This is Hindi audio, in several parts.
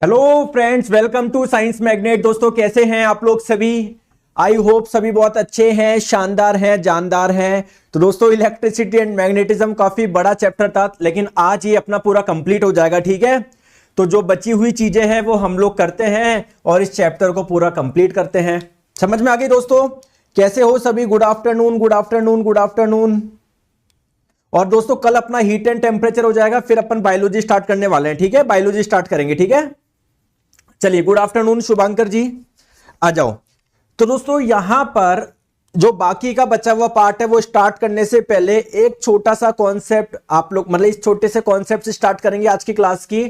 Hello friends, welcome to Science Magnet. दोस्तों कैसे हैं आप लोग सभी? आई होप सभी बहुत अच्छे हैं, शानदार हैं, जानदार हैं। तो दोस्तों इलेक्ट्रिसिटी एंड मैग्नेटिज्म काफी बड़ा चैप्टर था, लेकिन आज ये अपना पूरा कंप्लीट हो जाएगा। ठीक है, तो जो बची हुई चीजें हैं वो हम लोग करते हैं और इस चैप्टर को पूरा कंप्लीट करते हैं। समझ में आ गई दोस्तों? कैसे हो सभी? Good afternoon, good afternoon, good afternoon. और दोस्तों कल अपना हीट एंड टेम्परेचर हो जाएगा, फिर अपन बायोलॉजी स्टार्ट करने वाले हैं। ठीक है, बायोलॉजी स्टार्ट करेंगे। ठीक है, चलिए गुड आफ्टरनून शुभांकर जी, आ जाओ। तो दोस्तों यहां पर जो बाकी का बचा हुआ पार्ट है वो स्टार्ट करने से पहले एक छोटा सा कॉन्सेप्ट आप लोग मतलब इस छोटे से कॉन्सेप्ट से स्टार्ट करेंगे आज की क्लास की।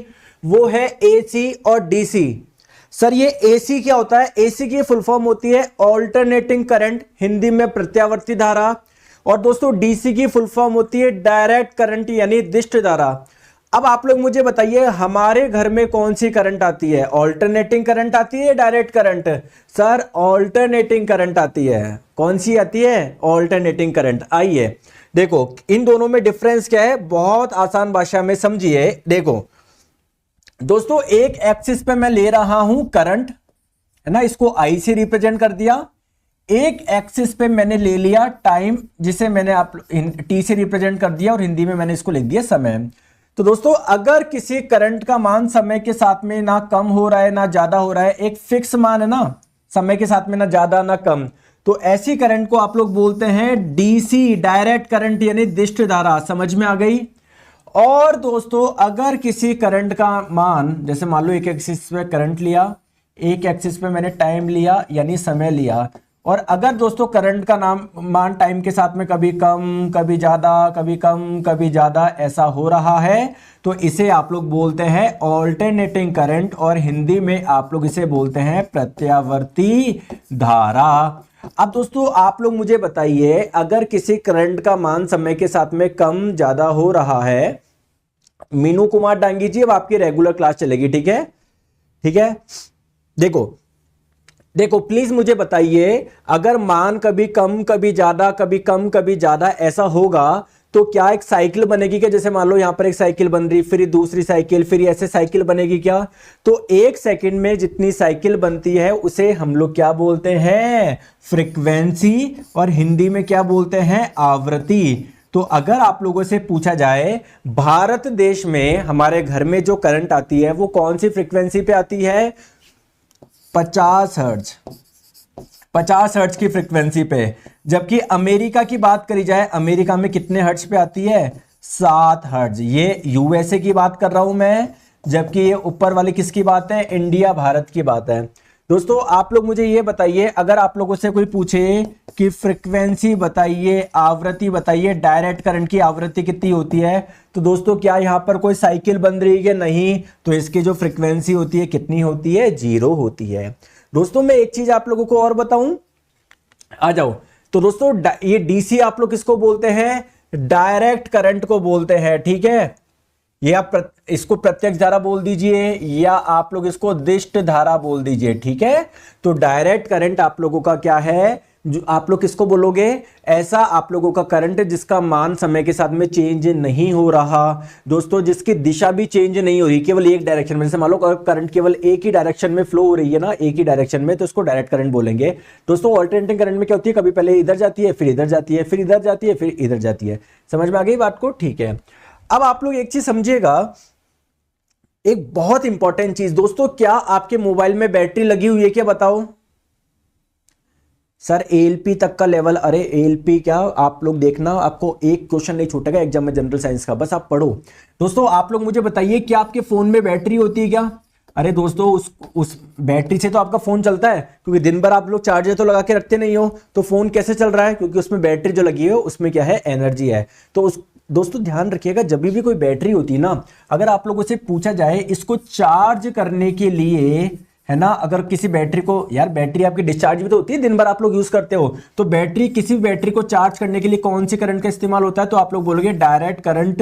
वो है एसी और डीसी। सर ये एसी क्या होता है? एसी की फुल फॉर्म होती है ऑल्टरनेटिंग करंट, हिंदी में प्रत्यावर्ती धारा। और दोस्तों डीसी की फुल फॉर्म होती है डायरेक्ट करंट यानी दिष्ट धारा। अब आप लोग मुझे बताइए हमारे घर में कौन सी करंट आती है? ऑल्टरनेटिंग करंट आती है, direct current? Sir alternating current आती है। कौन सी आती है? Alternating current. आइए देखो इन दोनों में डिफरेंस क्या है, बहुत आसान भाषा में समझिए। देखो दोस्तों एक एक्सिस पे मैं ले रहा हूं करंट, है ना, इसको आई से रिप्रेजेंट कर दिया। एक एक्सिस पे मैंने ले लिया टाइम, जिसे मैंने आप टी से रिप्रेजेंट कर दिया और हिंदी में मैंने इसको लिख दिया समय। तो दोस्तों अगर किसी करंट का मान समय के साथ में ना कम हो रहा है ना ज्यादा हो रहा है, एक फिक्स मान है ना, समय के साथ में ना ज्यादा ना कम, तो ऐसी करंट को आप लोग बोलते हैं डीसी, डायरेक्ट करंट यानी दिष्ट धारा। समझ में आ गई? और दोस्तों अगर किसी करंट का मान, जैसे मान लो एक एक्सिस पे करंट लिया, एक एक्सिस पे मैंने टाइम लिया यानी समय लिया, और अगर दोस्तों करंट का मान टाइम के साथ में कभी कम कभी ज्यादा कभी कम कभी ज्यादा ऐसा हो रहा है, तो इसे आप लोग बोलते हैं ऑल्टरनेटिंग करंट, और हिंदी में आप लोग इसे बोलते हैं प्रत्यावर्ती धारा। अब दोस्तों आप लोग मुझे बताइए अगर किसी करंट का मान समय के साथ में कम ज्यादा हो रहा है, मीनू कुमार डांगी जी अब आपकी रेगुलर क्लास चलेगी। ठीक है, ठीक है। देखो प्लीज मुझे बताइए अगर मान कभी कम कभी ज्यादा कभी कम कभी ज्यादा ऐसा होगा तो क्या एक साइकिल बनेगी क्या? जैसे मान लो यहां पर एक साइकिल बन रही, फिर दूसरी साइकिल, फिर ऐसे साइकिल बनेगी क्या? तो एक सेकंड में जितनी साइकिल बनती है उसे हम लोग क्या बोलते हैं? फ्रीक्वेंसी, और हिंदी में क्या बोलते हैं? आवृत्ति। तो अगर आप लोगों से पूछा जाए भारत देश में हमारे घर में जो करंट आती है वो कौन सी फ्रीक्वेंसी पे आती है? 50 हर्ट्ज, 50 हर्ट्ज की फ्रीक्वेंसी पे। जबकि अमेरिका की बात करी जाए, अमेरिका में कितने हर्ट्ज पे आती है? 7 हर्ट्ज। ये यूएसए की बात कर रहा हूं मैं, जबकि ये ऊपर वाली किसकी बात है? इंडिया, भारत की बात है। दोस्तों आप लोग मुझे ये बताइए अगर आप लोगों से कोई पूछे कि फ्रीक्वेंसी बताइए, आवृत्ति बताइए, डायरेक्ट करंट की आवृत्ति कितनी होती है, तो दोस्तों क्या यहां पर कोई साइकिल बन रही है? नहीं। तो इसकी जो फ्रीक्वेंसी होती है कितनी होती है? 0 होती है। दोस्तों मैं एक चीज आप लोगों को और बताऊं, आ जाओ। तो दोस्तों ये डीसी आप लोग किसको बोलते हैं? डायरेक्ट करंट को बोलते हैं। ठीक है, ये आप इसको प्रत्यक्ष धारा बोल दीजिए या आप लोग इसको दिष्ट धारा बोल दीजिए। ठीक है, तो डायरेक्ट करंट आप लोगों का क्या है? जो आप लोग किसको बोलोगे? ऐसा आप लोगों का करंट जिसका मान समय के साथ में चेंज नहीं हो रहा, दोस्तों जिसकी दिशा भी चेंज नहीं हो रही, केवल एक डायरेक्शन में। जैसे मान लो करंट केवल एक ही डायरेक्शन में फ्लो हो रही है ना, एक ही डायरेक्शन में, तो इसको डायरेक्ट करंट बोलेंगे। दोस्तों ऑल्टरनेटिंग करंट में क्या होती है? कभी पहले इधर जाती है, फिर इधर जाती है, फिर इधर जाती है, फिर इधर जाती है। समझ में आ गई बात को? ठीक है। अब आप लोग एक चीज समझिएगा, एक बहुत इंपॉर्टेंट चीज। दोस्तों क्या आपके मोबाइल में बैटरी लगी हुई है क्या? बताओ सर। एएलपी तक का लेवल, अरे एएलपी क्या, आप लोग देखना आपको एक क्वेश्चन नहीं छूटेगा एग्जाम में जनरल साइंस का, बस आप पढ़ो। दोस्तों आप लोग मुझे बताइए क्या आपके फोन में बैटरी होती है क्या? अरे दोस्तों उस बैटरी से तो आपका फोन चलता है, क्योंकि दिन भर आप लोग चार्जर तो लगा के रखते नहीं हो, तो फोन कैसे चल रहा है? क्योंकि उसमें बैटरी जो लगी है उसमें क्या है? एनर्जी है। तो उस दोस्तों ध्यान रखिएगा जब भी कोई बैटरी होती है ना, अगर आप लोगों से पूछा जाए इसको चार्ज करने के लिए, है ना, अगर किसी बैटरी को, यार बैटरी आपकी डिस्चार्ज भी तो होती है, दिन भर आप लोग यूज करते हो, तो बैटरी, किसी भी बैटरी को चार्ज करने के लिए कौन सी करंट का इस्तेमाल होता है? तो आप लोग बोलोगे डायरेक्ट करंट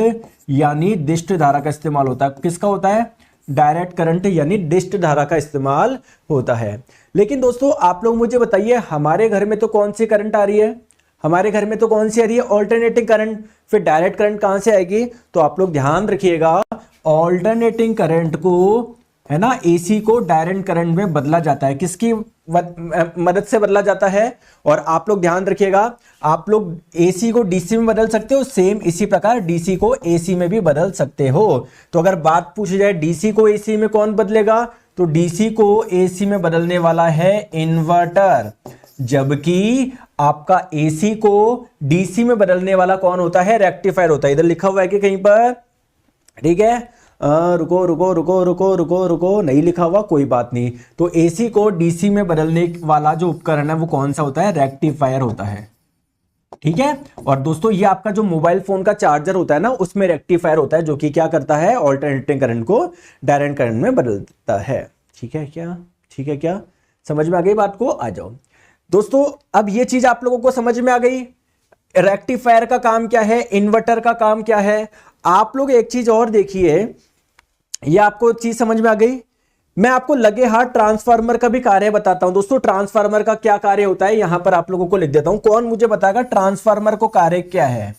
यानी दिष्ट धारा का इस्तेमाल होता है। किसका होता है? डायरेक्ट करंट यानी दिष्ट धारा का इस्तेमाल होता है। लेकिन दोस्तों आप लोग मुझे बताइए हमारे घर में तो कौन सी करंट आ रही है? हमारे घर में तो कौन सी आ रही है? Alternating current. फिर डायरेक्ट करंट कहां से आएगी? तो आप लोग ध्यान रखिएगा, ऑल्टरनेटिंग करंट को है ना, एसी को डायरेक्ट करंट में बदला जाता है, किसकी मदद से बदला जाता है। और आप लोग ध्यान रखिएगा, आप लोग एसी को डीसी में बदल सकते हो, सेम इसी प्रकार डीसी को एसी में भी बदल सकते हो। तो अगर बात पूछी जाए डीसी को एसी में कौन बदलेगा, तो डीसी को एसी में बदलने वाला है इन्वर्टर, जबकि आपका एसी को डीसी में बदलने वाला कौन होता है, रेक्टिफायर होता है। इधर लिखा हुआ है कि कहीं पर, ठीक है, रुको रुको रुको रुको रुको रुको, नहीं लिखा हुआ, कोई बात नहीं। तो एसी को डीसी में बदलने वाला जो उपकरण है वो कौन सा होता है, रेक्टिफायर होता है, ठीक है। और दोस्तों ये आपका जो मोबाइल फोन का चार्जर होता है ना, उसमें रेक्टिफायर होता है, जो कि क्या करता है, ऑल्टरनेटिंग करंट को डायरेक्ट करंट में बदलता है। ठीक है क्या, ठीक है क्या, समझ में आ गई बात को, आ जाओ दोस्तों। अब ये चीज आप लोगों को समझ में आ गई, रेक्टिफायर का काम क्या है, इन्वर्टर का काम क्या है। आप लोग एक चीज और देखिए, ये आपको चीज समझ में आ गई। मैं आपको लगे हाथ ट्रांसफार्मर का भी कार्य बताता हूं दोस्तों। ट्रांसफार्मर का क्या कार्य होता है, यहां पर आप लोगों को लिख देता हूं, कौन मुझे बताएगा ट्रांसफार्मर को कार्य क्या है।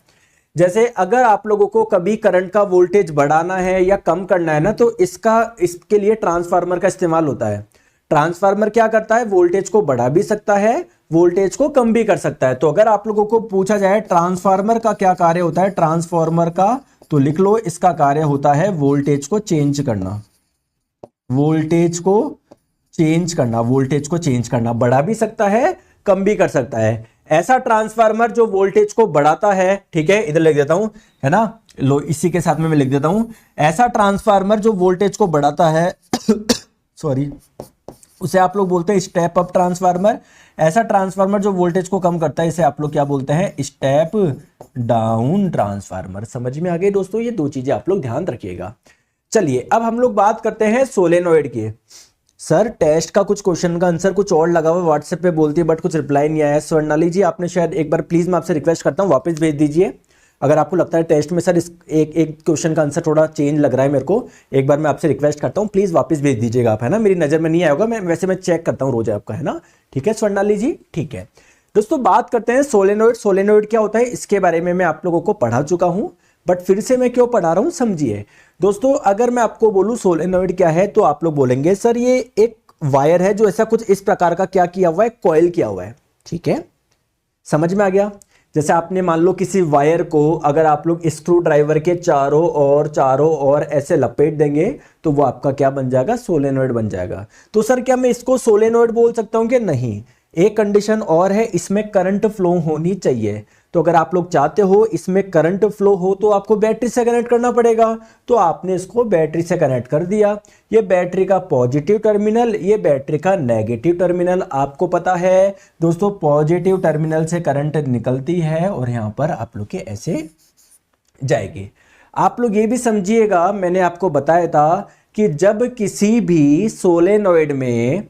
जैसे अगर आप लोगों को कभी करंट का वोल्टेज बढ़ाना है या कम करना है ना, तो इसके लिए ट्रांसफार्मर का इस्तेमाल होता है। ट्रांसफार्मर क्या करता है, वोल्टेज को बढ़ा भी सकता है, वोल्टेज को कम भी कर सकता है। तो अगर आप लोगों को पूछा जाए ट्रांसफार्मर का क्या कार्य होता है, ट्रांसफार्मर का, तो लिख लो इसका कार्य होता है वोल्टेज को चेंज करना, वोल्टेज को चेंज करना, वोल्टेज को चेंज करना, बढ़ा भी सकता है, कम भी कर सकता है। ऐसा ट्रांसफार्मर जो वोल्टेज को बढ़ाता है, ठीक है, इधर लिख देता हूं, है ना, लो इसी के साथ में मैं लिख देता हूं, ऐसा ट्रांसफार्मर जो वोल्टेज को बढ़ाता है सॉरी, उसे आप लोग बोलते हैं स्टेप अप ट्रांसफार्मर। ऐसा ट्रांसफार्मर जो वोल्टेज को कम करता है, इसे आप लोग क्या बोलते हैं, स्टेप डाउन ट्रांसफार्मर। समझ में आ गई दोस्तों, ये दो चीजें आप लोग ध्यान रखिएगा। चलिए अब हम लोग बात करते हैं सोलेनॉइड की। सर टेस्ट का कुछ क्वेश्चन का आंसर कुछ और लगा हुआ व्हाट्सएप पे बोलती है, बट कुछ रिप्लाई नहीं आया। स्वर्णाली जी आपने शायद एक बार प्लीज, मैं आपसे रिक्वेस्ट करता हूँ वापस भेज दीजिए। अगर आपको लगता है टेस्ट में सर इस एक क्वेश्चन का आंसर थोड़ा चेंज लग रहा है मेरे को, एक बार मैं आपसे रिक्वेस्ट करता हूँ प्लीज वापस भेज दीजिएगा आप, है ना, मेरी नजर में नहीं आया होगा, मैं चेक करता हूँ रोज आपका, है ना, ठीक है स्वर्णाली जी, ठीक है। दोस्तों बात करते हैं सोलेनॉइड। सोलेनॉइड क्या होता है, इसके बारे में मैं आप लोगों को पढ़ा चुका हूं, बट फिर से मैं क्यों पढ़ा रहा हूं समझिए दोस्तों। अगर मैं आपको बोलूं सोलेनॉइड क्या है, तो आप लोग बोलेंगे सर ये एक वायर है जो ऐसा कुछ इस प्रकार का क्या किया हुआ है, कॉइल किया हुआ है, ठीक है, समझ में आ गया। जैसे आपने मान लो किसी वायर को अगर आप लोग स्क्रू ड्राइवर के चारों ओर ऐसे लपेट देंगे, तो वो आपका क्या बन जाएगा, सोलेनॉइड बन जाएगा। तो सर क्या मैं इसको सोलेनॉइड बोल सकता हूं कि नहीं, एक कंडीशन और है, इसमें करंट फ्लो होनी चाहिए। तो अगर आप लोग चाहते हो इसमें करंट फ्लो हो, तो आपको बैटरी से कनेक्ट करना पड़ेगा। तो आपने इसको बैटरी से कनेक्ट कर दिया, ये बैटरी का पॉजिटिव टर्मिनल, ये बैटरी का नेगेटिव टर्मिनल। आपको पता है दोस्तों पॉजिटिव टर्मिनल से करंट निकलती है और यहां पर आप लोग के ऐसे जाएगी। आप लोग ये भी समझिएगा, मैंने आपको बताया था कि जब किसी भी सोलेनॉइड में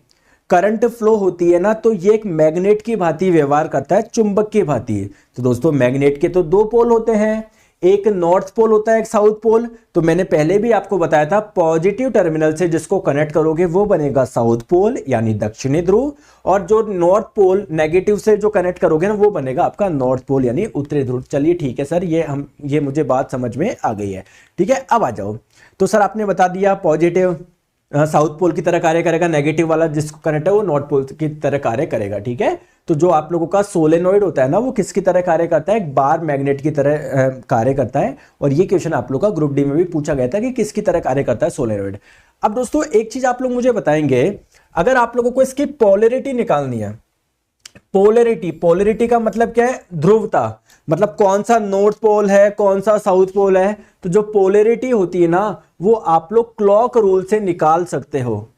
करंट फ्लो होती है ना, तो ये एक मैग्नेट की भांति व्यवहार करता है, चुंबक की भांति। तो दोस्तों मैग्नेट के तो दो पोल होते हैं, एक नॉर्थ पोल होता है, एक साउथ पोल। तो मैंने पहले भी आपको बताया था पॉजिटिव टर्मिनल से जिसको कनेक्ट करोगे वो बनेगा साउथ पोल यानी दक्षिणी ध्रुव, और जो नॉर्थ पोल नेगेटिव से जो कनेक्ट करोगे ना वो बनेगा आपका नॉर्थ पोल यानी उत्तरी ध्रुव। चलिए ठीक है सर, ये मुझे बात समझ में आ गई है, ठीक है। अब आ जाओ, तो सर आपने बता दिया पॉजिटिव साउथ पोल की तरह कार्य करेगा, नेगेटिव वाला जिसको कनेक्ट है वो नॉर्थ पोल की तरह कार्य करेगा, ठीक है। तो जो आप लोगों का सोलेनॉइड होता है ना, वो किसकी तरह कार्य करता है, एक बार मैग्नेट की तरह कार्य करता है। और ये क्वेश्चन आप लोग का ग्रुप डी में भी पूछा गया था कि किसकी तरह कार्य करता है सोलेनॉइड। अब दोस्तों एक चीज आप लोग मुझे बताएंगे, अगर आप लोगों को इसकी पोलैरिटी निकालनी है, पोलैरिटी का मतलब क्या है, ध्रुवता, मतलब कौन सा नॉर्थ पोल है कौन सा साउथ पोल है। तो जो पोलैरिटी होती है ना, वो आप लोग क्लॉक रूल से निकाल सकते हो।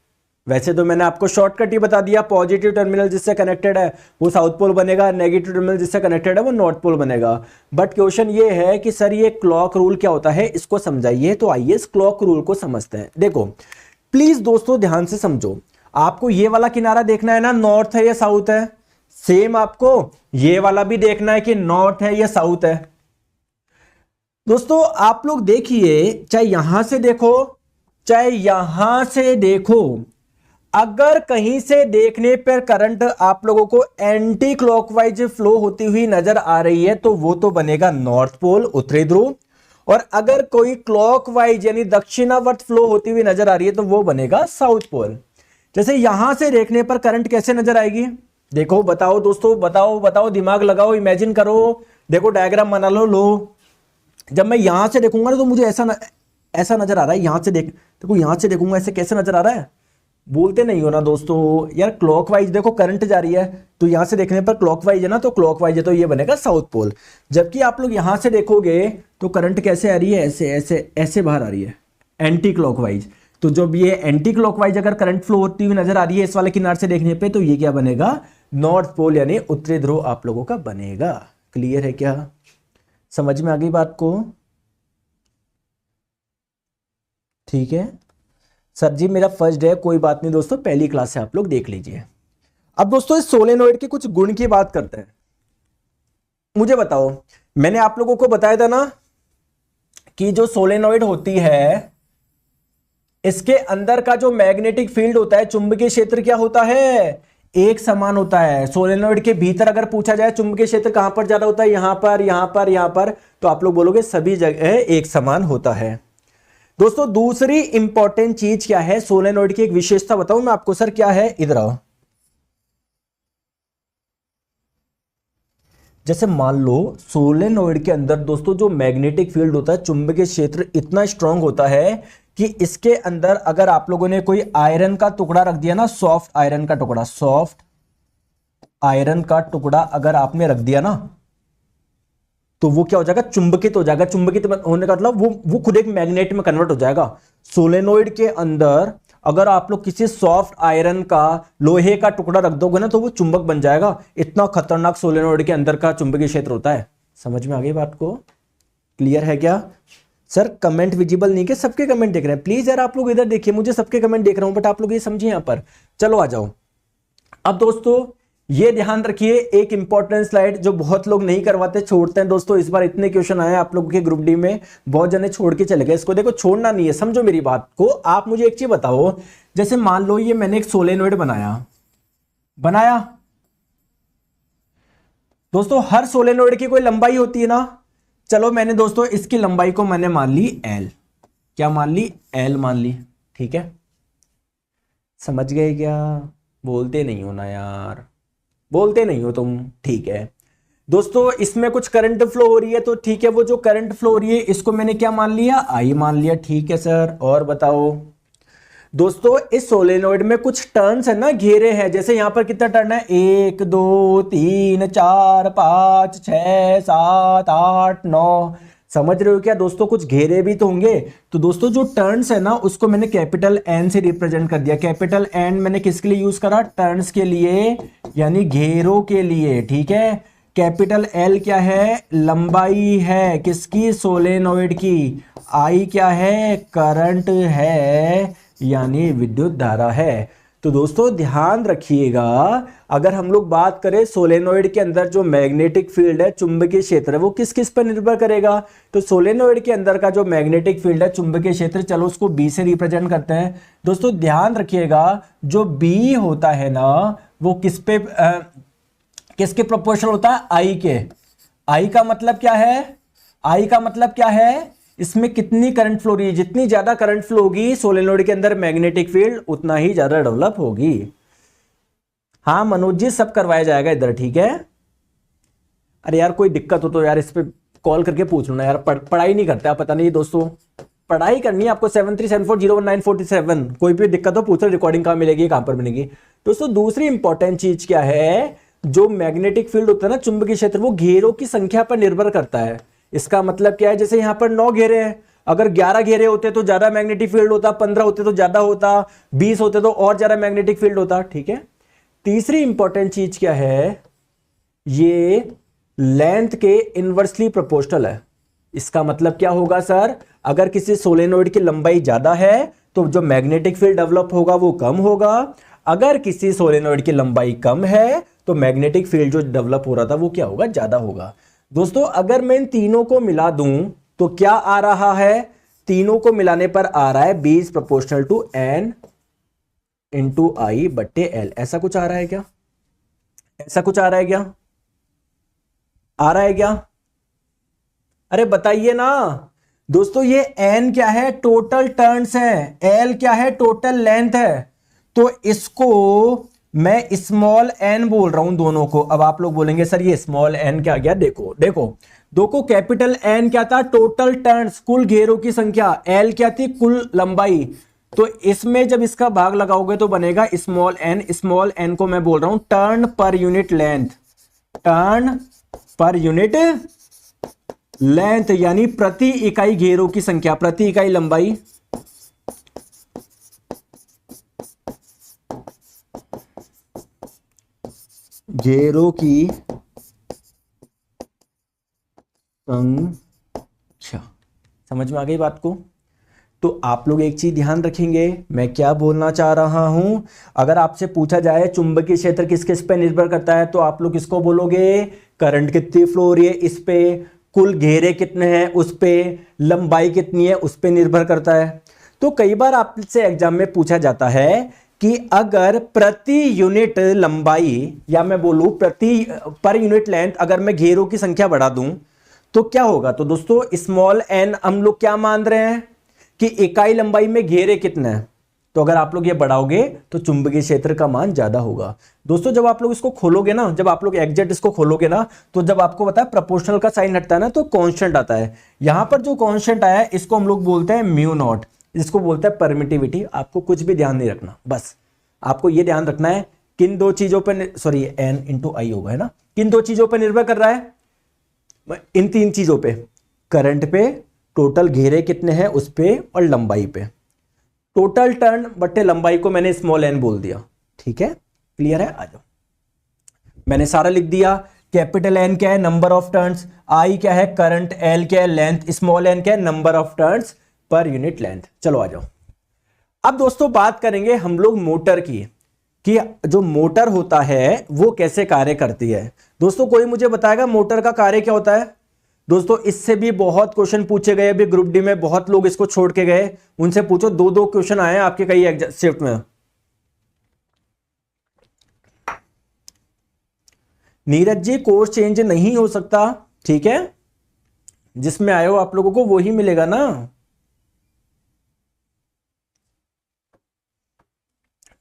वैसे तो मैंने आपको शॉर्टकट ही बता दिया, पॉजिटिव टर्मिनल जिससे कनेक्टेड है वो साउथ पोल बनेगा, नेगेटिव टर्मिनल जिससे कनेक्टेड है वो नॉर्थ पोल बनेगा। बट क्वेश्चन ये है कि सर ये क्लॉक रूल क्या होता है, इसको समझाइए। तो आइए इस क्लॉक रूल को समझते हैं। देखो प्लीज दोस्तों ध्यान से समझो, आपको ये वाला किनारा देखना है ना, नॉर्थ है या साउथ है। सेम आपको ये वाला भी देखना है कि नॉर्थ है या साउथ है। दोस्तों आप लोग देखिए, चाहे यहां से देखो चाहे यहां से देखो, अगर कहीं से देखने पर करंट आप लोगों को एंटी क्लॉकवाइज फ्लो होती हुई नजर आ रही है, तो वो तो बनेगा नॉर्थ पोल उत्तरी ध्रुव। और अगर कोई क्लॉकवाइज यानी दक्षिणावर्त फ्लो होती हुई नजर आ रही है तो वो बनेगा साउथ पोल। जैसे यहां से देखने पर करंट कैसे नजर आएगी, देखो बताओ दोस्तों, बताओ बताओ, दिमाग लगाओ, इमेजिन करो, देखो डायग्राम बना लो। जब मैं यहां से देखूंगा ना तो मुझे ऐसा नजर आ रहा है, यहां से देखो यहां से देखूंगा ऐसे कैसे नजर आ रहा है, बोलते नहीं हो ना दोस्तों यार। क्लॉकवाइज देखो करंट जा रही है तो यहां से देखने पर क्लॉकवाइज है ना, तो क्लॉकवाइज है तो ये बनेगा साउथ पोल। जबकि आप लोग यहां से देखोगे तो करंट कैसे आ रही है, ऐसे ऐसे ऐसे बाहर आ रही है, एंटी क्लॉकवाइज। तो जब ये एंटी क्लॉकवाइज अगर करंट फ्लो होती हुई नजर आ रही है इस वाले किनारे से देखने पे, तो ये क्या बनेगा, नॉर्थ पोल यानी उत्तरी ध्रुव आप लोगों का बनेगा। क्लियर है क्या, समझ में आ गई बात को? ठीक है सर जी, मेरा फर्स्ट डे है, कोई बात नहीं दोस्तों, पहली क्लास से आप लोग देख लीजिए। अब दोस्तों इस सोलेनोइड के कुछ गुण की बात करते हैं। मुझे बताओ, मैंने आप लोगों को बताया था ना कि जो सोलेनोइड होती है इसके अंदर का जो मैग्नेटिक फील्ड होता है, चुंबकीय क्षेत्र क्या होता है, एक समान होता है। सोलेनोइड के भीतर अगर पूछा जाए चुंबकीय क्षेत्र कहां पर ज्यादा होता है, यहां पर, यहां पर, यहां पर, तो आप लोग बोलोगे सभी जगह एक समान होता है। दोस्तों दूसरी इंपॉर्टेंट चीज क्या है, सोलेनोइड की एक विशेषता बताऊं मैं आपको सर, क्या है, इधर आओ। जैसे मान लो सोलेनोइड के अंदर दोस्तों जो मैग्नेटिक फील्ड होता है, चुंबकीय क्षेत्र इतना स्ट्रांग होता है कि इसके अंदर अगर आप लोगों ने कोई आयरन का टुकड़ा रख दिया ना, सॉफ्ट आयरन का टुकड़ा, सॉफ्ट आयरन का टुकड़ा अगर आपने रख दिया ना, तो वो क्या हो जाएगा, चुंबकित हो जाएगा। चुंबकित होने का मतलब वो खुद एक मैग्नेट में कन्वर्ट हो जाएगा। सोलेनोइड के अंदर अगर आप लोग किसी सॉफ्ट आयरन का, लोहे का टुकड़ा रख दोगे ना तो वो चुंबक बन जाएगा। इतना खतरनाक सोलेनोइड के अंदर का चुंबकीय क्षेत्र होता है। समझ में आ गई बात को, क्लियर है क्या? सर कमेंट विजिबल नहीं के, सबके कमेंट देख रहे हैं, प्लीज यार आप लोग इधर देखिए, मुझे सबके कमेंट देख रहा हूं बट आप लोग ये समझिए यहां पर। चलो आ जाओ। अब दोस्तों ये ध्यान रखिए, एक इंपॉर्टेंट स्लाइड जो बहुत लोग नहीं करवाते, छोड़ते हैं दोस्तों। इस बार इतने क्वेश्चन आए आप लोगों के ग्रुप डी में, बहुत जने छोड़ के चले गए। इसको देखो छोड़ना नहीं है, समझो मेरी बात को। आप मुझे एक चीज बताओ, जैसे मान लो ये मैंने एक सोलेनोइड बनाया दोस्तों, हर सोलेनोइड की कोई लंबाई होती है ना। चलो मैंने दोस्तों इसकी लंबाई को मैंने मान ली एल, क्या मान ली, एल मान ली, ठीक है। समझ गए क्या? बोलते नहीं हो ना यार, बोलते नहीं हो तुम, ठीक है। दोस्तों इसमें कुछ करंट फ्लो हो रही है तो ठीक है, वो जो करंट फ्लो हो रही है इसको मैंने क्या मान लिया, आई मान लिया, ठीक है सर। और बताओ दोस्तों, इस सोलेनोइड में कुछ टर्न्स है ना, घेरे हैं। जैसे यहां पर कितना टर्न है, 1 2 3 4 5 6 7 8 9, समझ रहे हो क्या दोस्तों? कुछ घेरे भी तो होंगे। तो दोस्तों जो टर्न्स है ना उसको मैंने कैपिटल एन से रिप्रेजेंट कर दिया। कैपिटल एन मैंने किसके लिए यूज करा, टर्न्स के लिए, यानी घेरों के लिए, ठीक है। कैपिटल एल क्या है, लंबाई है किसकी, सोलेनोइड की। आई क्या है, करंट है यानी विद्युत धारा है। तो दोस्तों ध्यान रखिएगा, अगर हम लोग बात करें सोलेनोइड के अंदर जो मैग्नेटिक फील्ड है, चुंबकीय क्षेत्र है, वो किस किस पर निर्भर करेगा। तो सोलेनोइड के अंदर का जो मैग्नेटिक फील्ड है, चुंबकीय क्षेत्र, चलो उसको बी से रिप्रेजेंट करते हैं। दोस्तों ध्यान रखिएगा, जो बी होता है ना वो किसके प्रोपोर्शनल होता है, आई के। आई का मतलब क्या है, आई का मतलब क्या है, इसमें कितनी करंट फ्लो रही है, जितनी ज्यादा करंट फ्लो होगी सोलेनोइड के अंदर मैग्नेटिक फील्ड उतना ही ज्यादा डेवलप होगी। हाँ मनोज जी सब करवाया जाएगा इधर, ठीक है। अरे यार कोई दिक्कत हो तो यार इस पे कॉल करके पूछ लो ना यार, पढ़ाई नहीं करते आप, पता नहीं दोस्तों, पढ़ाई करनी है आपको। 7374019447, कोई भी दिक्कत हो पूछ लो, रिकॉर्डिंग कहां मिलेगी, कहां पर मिलेगी। दोस्तों दूसरी इंपॉर्टेंट चीज क्या है, जो मैग्नेटिक फील्ड होता है ना, चुंबकीय क्षेत्र, वो घेरों की संख्या पर निर्भर करता है। इसका मतलब क्या है, जैसे यहां पर 9 घेरे हैं, अगर 11 घेरे होते तो ज्यादा मैग्नेटिक फील्ड होता, 15 होते तो ज्यादा होता, 20 होते तो और ज्यादा मैग्नेटिक फील्ड होता, ठीक है। तीसरी इंपॉर्टेंट चीज क्या है, ये लेंथ के इनवर्सली प्रोपोर्शनल है। इसका मतलब क्या होगा सर, अगर किसी सोलेनोइड की लंबाई ज्यादा है तो जो मैग्नेटिक फील्ड डेवलप होगा वो कम होगा। अगर किसी सोलेनोइड की लंबाई कम है तो मैग्नेटिक फील्ड जो डेवलप हो रहा था वो क्या होगा, ज्यादा होगा। दोस्तों अगर मैं इन तीनों को मिला दूं तो क्या आ रहा है, तीनों को मिलाने पर आ रहा है B is proportional to N into I बट्टे एल। ऐसा कुछ आ रहा है क्या, ऐसा कुछ आ रहा है क्या, आ रहा है क्या? अरे बताइए ना, दोस्तों ये एन क्या है, टोटल टर्न्स है, एल क्या है, टोटल लेंथ है। तो इसको मैं स्मॉल एन बोल रहा हूं दोनों को। अब आप लोग बोलेंगे सर ये स्मॉल एन क्या गया, देखो देखो देखो, कैपिटल एन क्या था, टोटल टर्न्स, कुल घेरों की संख्या, एल क्या थी, कुल लंबाई। तो इसमें जब इसका भाग लगाओगे तो बनेगा स्मॉल एन को मैं बोल रहा हूं turn per unit length, turn per unit length, यानी प्रति इकाई घेरों की संख्या, प्रति इकाई लंबाई, घेरों की संख्या। समझ में आ गई बात को? तो आप लोग एक चीज ध्यान रखेंगे, मैं क्या बोलना चाह रहा हूं। अगर आपसे पूछा जाए चुंबकीय क्षेत्र किस किस पे निर्भर करता है, तो आप लोग किसको बोलोगे, करंट कितनी फ्लो हो रही है इस पे, कुल घेरे कितने हैं उस पे, लंबाई कितनी है उस पे निर्भर करता है। तो कई बार आपसे एग्जाम में पूछा जाता है कि अगर प्रति यूनिट लंबाई, या मैं बोलूं प्रति पर यूनिट लेंथ, अगर मैं घेरों की संख्या बढ़ा दूं तो क्या होगा। तो दोस्तों स्मॉल एन हम लोग क्या मान रहे हैं कि इकाई लंबाई में घेरे कितने हैं। तो अगर आप लोग ये बढ़ाओगे तो चुंबकीय क्षेत्र का मान ज्यादा होगा। दोस्तों जब आप लोग इसको खोलोगे ना, जब आप लोग एग्जैक्ट इसको खोलोगे ना, तो जब आपको पता है प्रोपोर्शनल का साइन हटता है ना, तो कांस्टेंट आता है। यहां पर जो कांस्टेंट आया है इसको हम लोग बोलते हैं म्यू नॉट, जिसको बोलते हैं परमिटिविटी। आपको कुछ भी ध्यान नहीं रखना, बस आपको ये ध्यान रखना है किन दो चीजों पर, सॉरी एन इंटू आई होगा, है ना, किन दो चीजों पर निर्भर कर रहा है, इन तीन चीजों पे, करंट पे, टोटल घेरे कितने हैं उस पे, और लंबाई पे। टोटल टर्न बट्टे लंबाई को मैंने स्मॉल एन बोल दिया, ठीक है, क्लियर है। आ जाओ, मैंने सारा लिख दिया। कैपिटल एन क्या है, नंबर ऑफ टर्न्स, आई क्या है करंट, एल क्या है लेंथ, स्मॉल एन क्या है number of turns per unit length. चलो आ जाओ। अब दोस्तों बात करेंगे हम लोग मोटर की, कि जो मोटर होता है वो कैसे कार्य करती है। दोस्तों कोई मुझे बताएगा मोटर का कार्य क्या होता है। दोस्तों इससे भी बहुत क्वेश्चन पूछे गए, अभी ग्रुप डी में बहुत लोग इसको छोड़ के गए, उनसे पूछो, दो दो क्वेश्चन आए हैं आपके कई शिफ्ट में। नीरज जी कोर्स चेंज नहीं हो सकता, ठीक है, जिसमें आए हो आप लोगों को वो ही मिलेगा ना।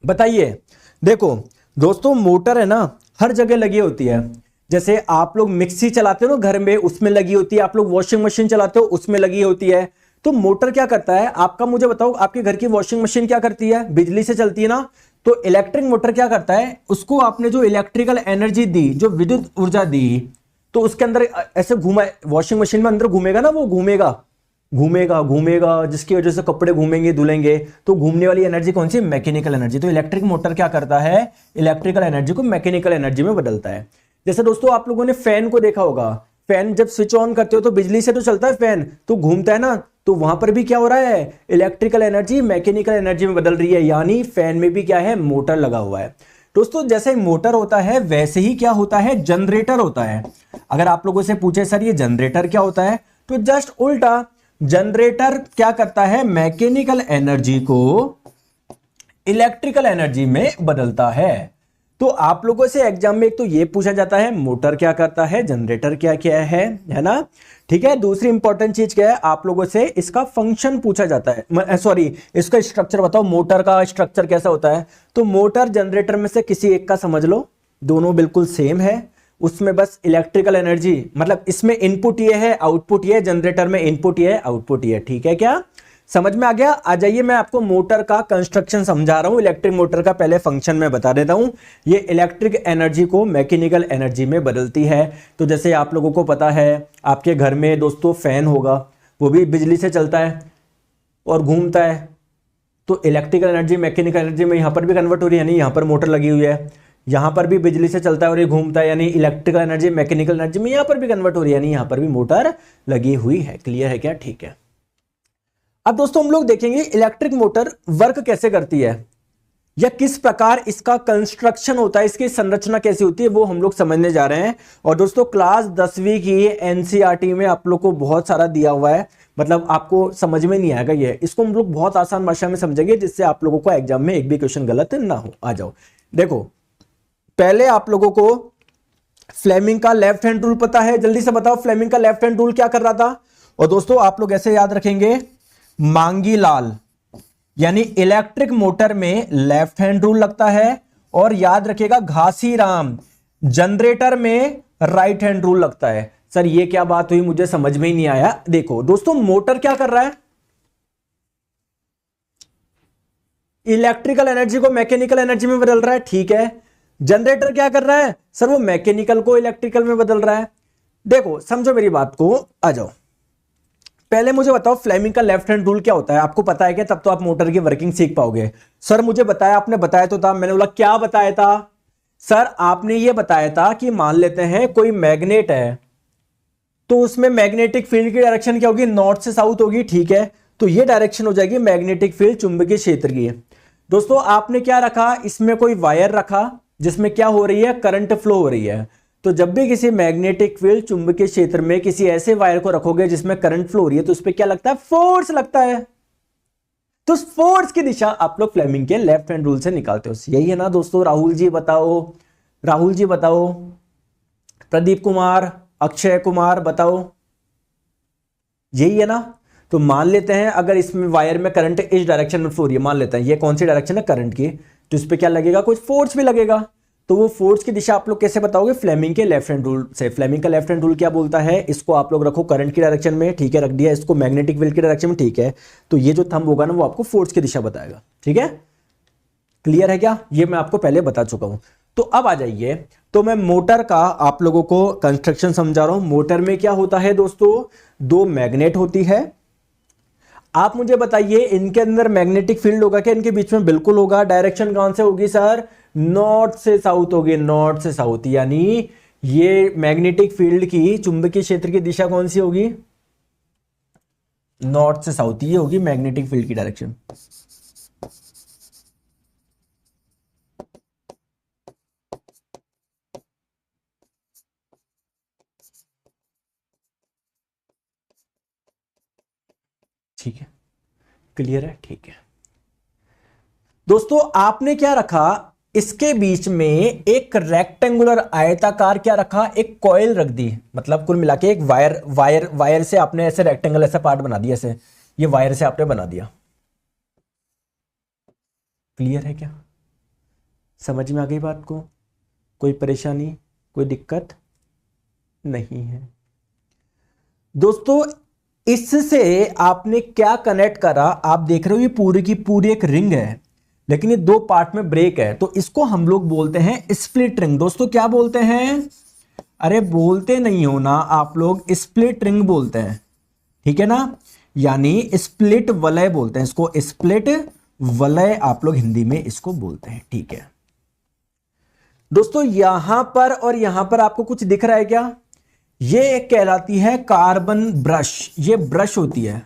बताइए, देखो दोस्तों मोटर है ना हर जगह लगी होती है। जैसे आप लोग मिक्सी चलाते हो ना घर में, उसमें लगी होती है, आप लोग वॉशिंग मशीन चलाते हो उसमें लगी होती है। तो मोटर क्या करता है आपका, मुझे बताओ, आपके घर की वॉशिंग मशीन क्या करती है, बिजली से चलती है ना। तो इलेक्ट्रिक मोटर क्या करता है, उसको आपने जो इलेक्ट्रिकल एनर्जी दी, जो विद्युत ऊर्जा दी, तो उसके अंदर ऐसे घुमा, वॉशिंग मशीन में अंदर घूमेगा ना, वो घूमेगा घूमेगा घूमेगा, जिसकी वजह से कपड़े घूमेंगे धुलेंगे। तो घूमने वाली एनर्जी कौन सी, मैकेनिकल एनर्जी। तो इलेक्ट्रिक मोटर क्या करता है, इलेक्ट्रिकल एनर्जी को मैकेनिकल एनर्जी में बदलता है। जैसे दोस्तों आप लोगों ने फैन को देखा होगा, फैन जब स्विच ऑन करते हो तो बिजली से तो चलता है फैन, तो घूमता है ना, तो वहां पर भी क्या हो रहा है, इलेक्ट्रिकल एनर्जी मैकेनिकल एनर्जी में बदल रही है, यानी फैन में भी क्या है, मोटर लगा हुआ है। दोस्तों जैसे मोटर होता है वैसे ही क्या होता है, जनरेटर होता है। अगर आप लोगों से पूछे सर ये जनरेटर क्या होता है, तो जस्ट उल्टा, जनरेटर क्या करता है, मैकेनिकल एनर्जी को इलेक्ट्रिकल एनर्जी में बदलता है। तो आप लोगों से एग्जाम में एक तो ये पूछा जाता है मोटर क्या करता है, जनरेटर क्या क्या है ना, ठीक है। दूसरी इंपॉर्टेंट चीज क्या है, आप लोगों से इसका फंक्शन पूछा जाता है, सॉरी इसका स्ट्रक्चर बताओ, मोटर का स्ट्रक्चर कैसा होता है। तो मोटर जनरेटर में से किसी एक का समझ लो, दोनों बिल्कुल सेम है, उसमें बस इलेक्ट्रिकल एनर्जी, मतलब इसमें इनपुट ये है आउटपुट ये, जनरेटर में इनपुट ये है आउटपुट ये, ठीक है, क्या समझ में आ गया। आ जाइए मैं आपको मोटर का कंस्ट्रक्शन समझा रहा हूं, इलेक्ट्रिक मोटर का पहले फंक्शन में बता देता हूं। ये इलेक्ट्रिक एनर्जी को मैकेनिकल एनर्जी में बदलती है। तो जैसे आप लोगों को पता है आपके घर में दोस्तों फैन होगा, वो भी बिजली से चलता है और घूमता है, तो इलेक्ट्रिकल एनर्जी मैकेनिकल एनर्जी में यहां पर भी कन्वर्ट हो रही है, यानी यहां पर मोटर लगी हुई है, यहां पर भी बिजली से चलता है और ये घूमता है, यानी इलेक्ट्रिकल एनर्जी मैकेनिकल एनर्जी में यहां पर भी कन्वर्ट हो रही है, यानी यहां पर भी मोटर लगी हुई है। क्लियर है क्या, ठीक है। अब दोस्तों हम लोग देखेंगे इलेक्ट्रिक मोटर वर्क कैसे करती है, या किस प्रकार इसका कंस्ट्रक्शन होता है, इसकी संरचना कैसी होती है, वो हम लोग समझने जा रहे हैं। और दोस्तों क्लास 10वीं की एनसीईआरटी में आप लोग को बहुत सारा दिया हुआ है, मतलब आपको समझ में नहीं आएगा ये, इसको हम लोग बहुत आसान भाषा में समझेंगे जिससे आप लोगों को एग्जाम में एक भी क्वेश्चन गलत ना हो। आ जाओ, देखो पहले आप लोगों को फ्लेमिंग का लेफ्ट हैंड रूल पता है, जल्दी से बताओ फ्लेमिंग का लेफ्ट हैंड रूल क्या कर रहा था, और दोस्तों आप लोग ऐसे याद रखेंगे, मांगी लाल यानी इलेक्ट्रिक मोटर में लेफ्ट हैंड रूल लगता है, और याद रखिएगा घासीराम जनरेटर में राइट हैंड रूल लगता है। सर ये क्या बात हुई, मुझे समझ में ही नहीं आया। देखो दोस्तों, मोटर क्या कर रहा है, इलेक्ट्रिकल एनर्जी को मैकेनिकल एनर्जी में बदल रहा है, ठीक है। जनरेटर क्या कर रहा है सर, वो मैकेनिकल को इलेक्ट्रिकल में बदल रहा है। देखो समझो मेरी बात को, आ जाओ पहले मुझे बताओ फ्लेमिंग का लेफ्ट हैंड रूल क्या होता है, आपको पता है क्या? तब तो आप मोटर की वर्किंग सीख पाओगे। सर मुझे बताया, आपने बताया तो था, मैंने बोला क्या बताया था? सर आपने ये बताया था कि मान लेते हैं कोई मैग्नेट है, तो उसमें मैग्नेटिक फील्ड की डायरेक्शन क्या होगी, नॉर्थ से साउथ होगी, ठीक है। तो ये डायरेक्शन हो जाएगी मैग्नेटिक फील्ड चुंबकीय क्षेत्र की। दोस्तों आपने क्या रखा, इसमें कोई वायर रखा जिसमें क्या हो रही है, करंट फ्लो हो रही है। तो जब भी किसी मैग्नेटिक फील्ड चुंबकीय क्षेत्र में किसी ऐसे वायर को रखोगे जिसमें करंट फ्लो हो रही है, तो उस पर क्या लगता है, फोर्स लगता है। तो उस फोर्स की दिशा आप लोग फ्लेमिंग के लेफ्ट हैंड रूल से निकालते हो। यही है ना दोस्तों? राहुल जी बताओ, राहुल जी बताओ, प्रदीप कुमार, अक्षय कुमार बताओ, यही है ना? तो मान लेते हैं अगर इसमें वायर में करंट इस डायरेक्शन में फ्लो हो रही है, मान लेते हैं ये कौन सी डायरेक्शन है करंट की, तो इस पे क्या लगेगा, कुछ फोर्स भी लगेगा। तो वो फोर्स की दिशा आप लोग कैसे बताओगे, फ्लेमिंग के लेफ्ट हैंड रूल से। फ्लेमिंग का लेफ्ट हैंड रूल क्या बोलता है, इसको आप लोग रखो करंट की डायरेक्शन में, ठीक है, रख दिया इसको मैग्नेटिक फील्ड की डायरेक्शन में, ठीक है। तो ये जो थंब होगा ना, वो आपको फोर्स की दिशा बताएगा, ठीक है। क्लियर है क्या? ये मैं आपको पहले बता चुका हूं। तो अब आ जाइए, तो मैं मोटर का आप लोगों को कंस्ट्रक्शन समझा रहा हूं। मोटर में क्या होता है दोस्तों, दो मैग्नेट होती है। आप मुझे बताइए इनके अंदर मैग्नेटिक फील्ड होगा क्या, इनके बीच में? बिल्कुल होगा। डायरेक्शन कहां से होगी सर, नॉर्थ से साउथ होगी, नॉर्थ से साउथ। यानी ये मैग्नेटिक फील्ड की चुंबकीय क्षेत्र की दिशा कौन सी होगी, नॉर्थ से साउथ। ये होगी मैग्नेटिक फील्ड की डायरेक्शन। ठीक है, क्लियर है, ठीक है। दोस्तों आपने क्या रखा, इसके बीच में एक रेक्टेंगुलर आयताकार क्या रखा, एक कॉइल रख दी। मतलब कुल मिला के एक वायर वायर वायर से आपने ऐसे रेक्टेंगल ऐसा पार्ट बना दिया, ऐसे ये वायर से आपने बना दिया। क्लियर है क्या, समझ में आ गई बात को? कोई परेशानी, कोई दिक्कत नहीं है? दोस्तों इससे आपने क्या कनेक्ट करा, आप देख रहे हो ये पूरी की पूरी एक रिंग है, लेकिन ये दो पार्ट में ब्रेक है, तो इसको हम लोग बोलते हैं स्प्लिट रिंग। दोस्तों क्या बोलते हैं, अरे बोलते नहीं हो ना आप लोग, स्प्लिट रिंग बोलते हैं, ठीक है ना। यानी स्प्लिट वलय बोलते हैं इसको, स्प्लिट वलय आप लोग हिंदी में इसको बोलते हैं, ठीक है। दोस्तों यहां पर और यहां पर आपको कुछ दिख रहा है क्या, ये एक कहलाती है कार्बन ब्रश, ये ब्रश होती है।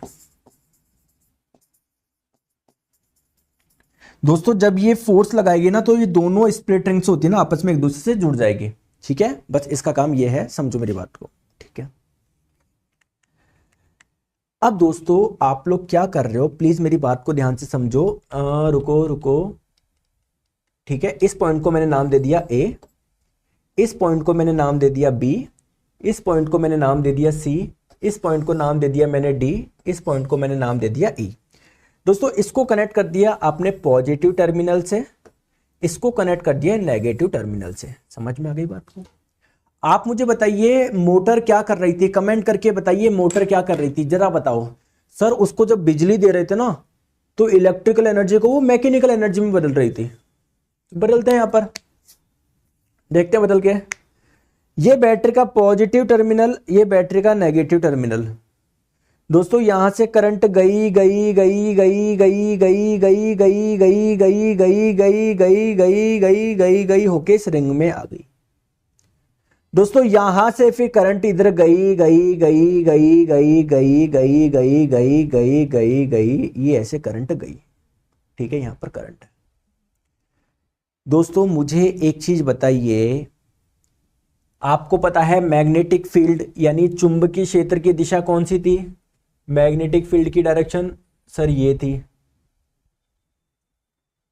दोस्तों जब ये फोर्स लगाएगी ना, तो ये दोनों स्प्लिट रिंग्स होती है ना, आपस में एक दूसरे से जुड़ जाएगी, ठीक है। बस इसका काम ये है, समझो मेरी बात को, ठीक है। अब दोस्तों आप लोग क्या कर रहे हो, प्लीज मेरी बात को ध्यान से समझो। रुको रुको, ठीक है। इस पॉइंट को मैंने नाम दे दिया ए, इस पॉइंट को मैंने नाम दे दिया बी, इस पॉइंट को मैंने नाम दे दिया सी, इस पॉइंट को नाम दे दिया मैंने डी, इस पॉइंट को मैंने नाम दे दिया ई। दोस्तों इसको कनेक्ट कर दिया आपने पॉजिटिव टर्मिनल से, इसको कनेक्ट कर दिया नेगेटिव टर्मिनल से। समझ में आ गई बात को? आप मुझे बताइए मोटर क्या कर रही थी, कमेंट करके बताइए मोटर क्या कर रही थी, जरा बताओ। सर उसको जब बिजली दे रहे थे ना, तो इलेक्ट्रिकल एनर्जी को वो मैकेनिकल एनर्जी में बदल रही थी। बदलते हैं यहां पर, देखते हैं बदल के। ये बैटरी का पॉजिटिव टर्मिनल, ये बैटरी का नेगेटिव टर्मिनल। दोस्तों यहां से करंट गई गई गई गई गई गई गई गई गई गई गई गई गई गई गई गई गई होके इस रिंग में आ गई। दोस्तों यहां से फिर करंट इधर गई गई गई गई गई गई गई गई गई गई गई गई, ये ऐसे करंट गई, ठीक है। यहां पर करंट है। दोस्तों मुझे एक चीज बताइए, आपको पता है मैग्नेटिक फील्ड यानी चुंबकीय क्षेत्र की दिशा कौन सी थी, मैग्नेटिक फील्ड की डायरेक्शन सर ये थी,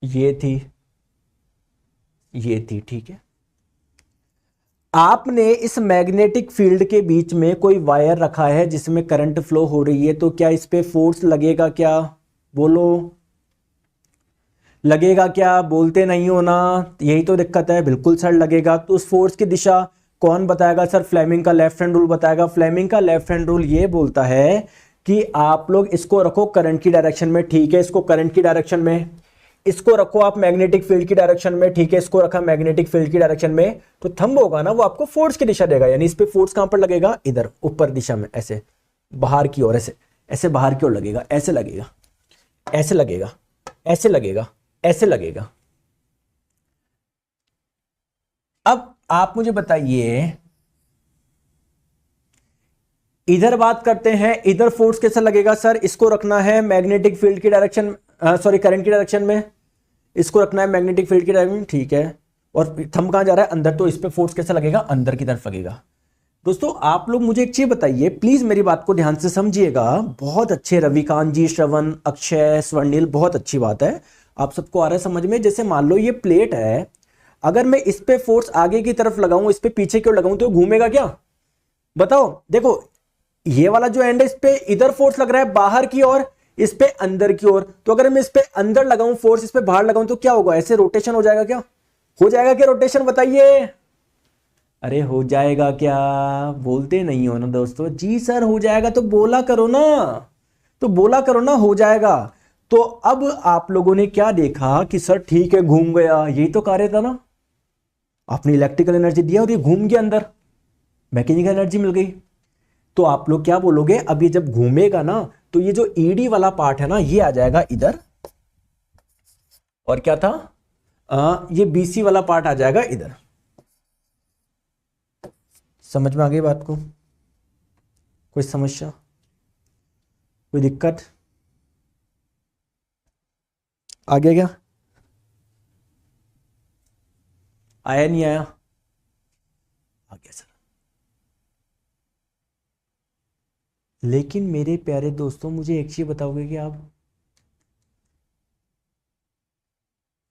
ये थी, ये थी, ठीक है। आपने इस मैग्नेटिक फील्ड के बीच में कोई वायर रखा है जिसमें करंट फ्लो हो रही है, तो क्या इस पे फोर्स लगेगा क्या? बोलो, लगेगा क्या? बोलते नहीं हो ना, यही तो दिक्कत है। बिल्कुल सर लगेगा। तो उस फोर्स की दिशा कौन बताएगा सर? फ्लेमिंग का लेफ्ट हैंड रूल बताएगा। फ्लेमिंग का लेफ्ट हैंड रूल ये बोलता है कि आप लोग इसको रखो करंट की डायरेक्शन में, ठीक है, इसको करंट की डायरेक्शन में, इसको रखो आप मैग्नेटिक फील्ड की डायरेक्शन में, ठीक है, इसको रखा मैग्नेटिक फील्ड की डायरेक्शन में, तो थंब होगा ना वो आपको फोर्स की दिशा देगा। यानी इस पे फोर्स कहां पर लगेगा? इधर ऊपर दिशा में, ऐसे बाहर की ओर, ऐसे ऐसे बाहर की ओर लगेगा, ऐसे लगेगा, ऐसे लगेगा, ऐसे लगेगा, ऐसे लगेगा। अब आप मुझे बताइए, इधर बात करते हैं, इधर फोर्स कैसा लगेगा सर? इसको रखना है मैग्नेटिक फील्ड की डायरेक्शन, सॉरी करंट की डायरेक्शन में, इसको रखना है मैग्नेटिक फील्ड की डायरेक्शन, ठीक है, और थंब कहां जा रहा है? अंदर, तो इस पे फोर्स कैसा लगेगा? अंदर की तरफ लगेगा। दोस्तों आप लोग मुझे एक चीज बताइए, प्लीज मेरी बात को ध्यान से समझिएगा। बहुत अच्छे रविकांत जी, श्रवण, अक्षय, स्वर्णिल, बहुत अच्छी बात है, आप सबको आ रहा है समझ में। जैसे मान लो ये प्लेट है, अगर मैं इस पे फोर्स आगे की तरफ लगाऊं, इस पे पीछे की ओर लगाऊं, तो घूमेगा क्या? बताओ। देखो ये वाला जो एंड है, इस पे इधर फोर्स लग रहा है बाहर की ओर, इस पे अंदर की ओर। तो अगर मैं इस पे अंदर लगाऊं फोर्स, इस पे बाहर लगाऊं, तो क्या होगा? ऐसे रोटेशन हो जाएगा क्या? हो जाएगा क्या रोटेशन? बताइए। अरे हो जाएगा क्या? बोलते नहीं हो ना दोस्तों। जी सर हो जाएगा, तो बोला करो ना, तो बोला करो ना हो जाएगा। तो अब आप लोगों ने क्या देखा कि सर ठीक है घूम गया, यही तो कार्य था ना। आपने इलेक्ट्रिकल एनर्जी दिया और ये घूम गया अंदर, मैकेनिकल एनर्जी मिल गई। तो आप लोग क्या बोलोगे? अब ये जब घूमेगा ना, तो ये जो ईडी वाला पार्ट है ना, ये आ जाएगा इधर, और क्या था, ये बीसी वाला पार्ट आ जाएगा इधर। समझ में आ गई बात को? कोई समस्या, कोई दिक्कत? आ गया क्या? आया नहीं आया? आ गया सर। लेकिन मेरे प्यारे दोस्तों मुझे एक चीज बताओगे कि आप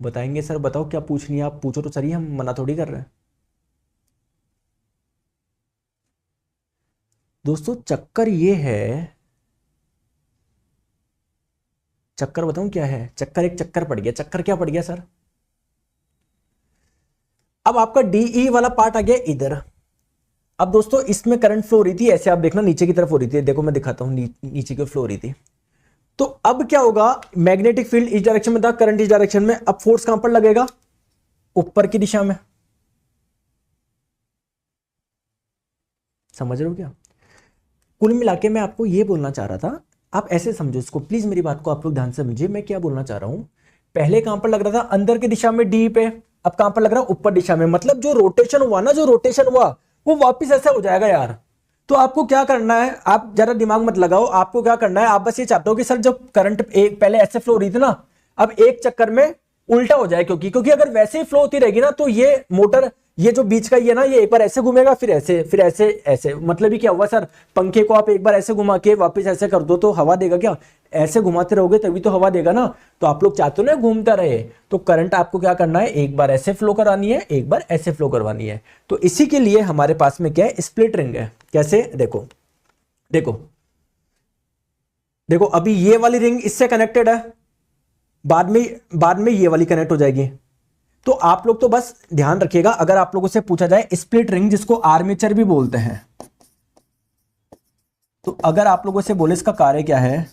बताएंगे? सर बताओ क्या पूछनी है, आप पूछो तो सही, हम मना थोड़ी कर रहे हैं। दोस्तों चक्कर ये है, चक्कर बताऊं क्या है? चक्कर, एक चक्कर पड़ गया। चक्कर क्या पड़ गया सर? अब आपका डीई वाला पार्ट आ गया इधर। अब दोस्तों इसमें करंट फ्लो हो रही थी, ऐसे आप देखना नीचे की तरफ हो रही थी, देखो मैं दिखाता हूं, नीचे की फ्लो हो रही थी। तो अब क्या होगा? मैग्नेटिक फील्ड इस डायरेक्शन में था, करंट इस डायरेक्शन में। अब फोर्स कहां पर लगेगा? ऊपर की दिशा में। समझ रहे हो क्या? कुल मिला के मैं आपको यह बोलना चाह रहा था, आप ऐसे समझो इसको, प्लीज मेरी बात को आप लोग ध्यान से समझिए। मैं क्या बोलना चाह रहा हूं, पहले कहां पर लग रहा था? अंदर की दिशा में, डी पे। अब कहां पर लग रहा है? ऊपर दिशा में। मतलब जो रोटेशन हुआ ना, जो रोटेशन हुआ वो वापिस ऐसा हो जाएगा यार। तो आपको क्या करना है, आप जरा दिमाग मत लगाओ, आपको क्या करना है, आप बस ये चाहते हो कि सर जब करंट एक पहले ऐसे फ्लो हो रही थी ना, अब एक चक्कर में उल्टा हो जाए, क्योंकि अगर वैसे ही फ्लो होती रहेगी ना, तो ये मोटर, ये जो बीच का ये ना, ये एक बार ऐसे घूमेगा, फिर ऐसे, फिर ऐसे, ऐसे। मतलब ही क्या हुआ सर? पंखे को आप एक बार ऐसे घुमा के वापस ऐसे कर दो तो हवा देगा क्या? ऐसे घुमाते रहोगे तभी तो हवा देगा ना। तो आप लोग चाहते हो ना घूमता रहे, तो करंट आपको क्या करना है, एक बार ऐसे फ्लो करानी है, एक बार ऐसे फ्लो करवानी है। तो इसी के लिए हमारे पास में क्या है? स्प्लिट रिंग है। कैसे? देखो देखो देखो, अभी ये वाली रिंग इससे कनेक्टेड है, बाद में ये वाली कनेक्ट हो जाएगी। तो आप लोग तो बस ध्यान रखिएगा, अगर आप लोगों से पूछा जाए स्प्लिट रिंग, जिसको आर्मेचर भी बोलते हैं, तो अगर आप लोगों से बोले इसका कार्य क्या है,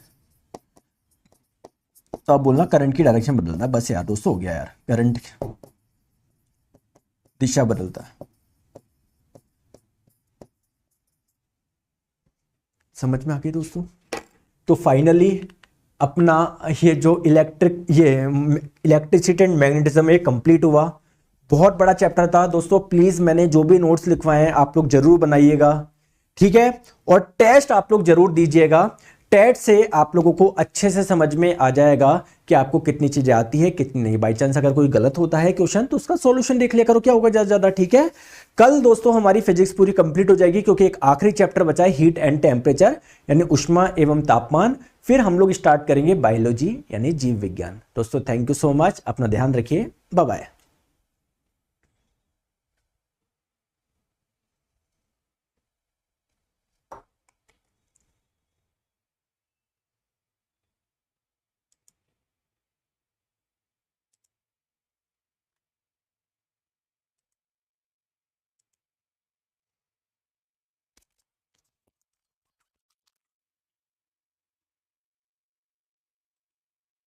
तो आप बोलना करंट की डायरेक्शन बदलना है। बस यार दोस्तों हो गया यार, करंट दिशा बदलता है। समझ में आ गई दोस्तों? तो फाइनली अपना ये जो इलेक्ट्रिसिटी एंड मैग्नेटिज्म ये कंप्लीट हुआ। बहुत बड़ा चैप्टर था दोस्तों। प्लीज मैंने जो भी नोट्स लिखवाए हैं आप लोग जरूर बनाइएगा, ठीक है? और टेस्ट आप लोग जरूर दीजिएगा। टेट से आप लोगों को अच्छे से समझ में आ जाएगा कि आपको कितनी चीजें आती है कितनी नहीं। बाई चांस अगर कोई गलत होता है क्वेश्चन तो उसका सॉल्यूशन देख लिया करो, क्या होगा ज्यादा ज्यादा, ठीक है? कल दोस्तों हमारी फिजिक्स पूरी कंप्लीट हो जाएगी, क्योंकि एक आखिरी चैप्टर बचा है, हीट एंड टेम्परेचर, यानी उष्मा एवं तापमान। फिर हम लोग स्टार्ट करेंगे बायोलॉजी यानी जीव विज्ञान। दोस्तों थैंक यू सो मच, अपना ध्यान रखिए, बाय बाय।